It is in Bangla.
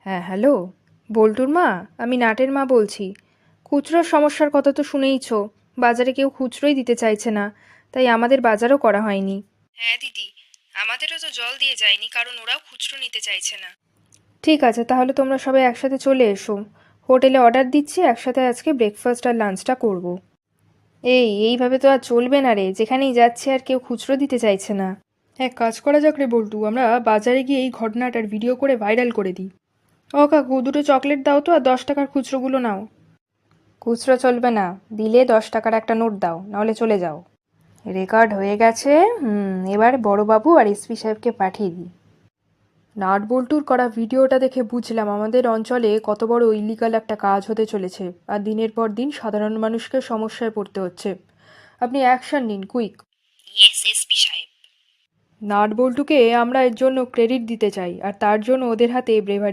হ্যাঁ, হ্যালো। বল্টুর মা, আমি নাটের মা বলছি। খুচরোর সমস্যার কথা তো শুনেইছ। বাজারে কেউ খুচরোই দিতে চাইছে না, তাই আমাদের বাজারও করা হয়নি। হ্যাঁ দিদি, আমাদেরও তো জল দিয়ে যায়নি, কারণ ওরাও খুচরো নিতে চাইছে না। ঠিক আছে, তাহলে তোমরা সবাই একসাথে চলে এসো। হোটেলে অর্ডার দিচ্ছি, একসাথে আজকে ব্রেকফাস্ট আর লাঞ্চটা করব। এইভাবে তো আর চলবে না রে, যেখানেই যাচ্ছে আর কেউ খুচরো দিতে চাইছে না। এক কাজ করা যাক রে বল্টু, আমরা বাজারে গিয়ে এই ঘটনাটার ভিডিও করে ভাইরাল করে দিই। ও কাকু, দুটো চকলেট দাও তো, আর 10 টাকার খুচরোগুলো নাও। খুচরো চলবে না, দিলে 10 টাকার একটা নোট দাও, নাহলে চলে যাও। রেকর্ড হয়ে গেছে। এবার বড়বাবু আর এসপি সাহেবকে পাঠিয়ে দিই। নাট বল্টুর করা ভিডিওটা দেখে বুঝলাম আমাদের অঞ্চলে কত বড় ইলিগাল একটা কাজ হতে চলেছে, আর দিনের পর দিন সাধারণ মানুষকে সমস্যায় পড়তে হচ্ছে। আপনি অ্যাকশন নিন, কুইক। ইয়েস এসপি সাহেব। নাট বল্টুকে আমরা এর জন্য ক্রেডিট দিতে চাই, আর তার জন্য ওদের হাতে ব্রেভারি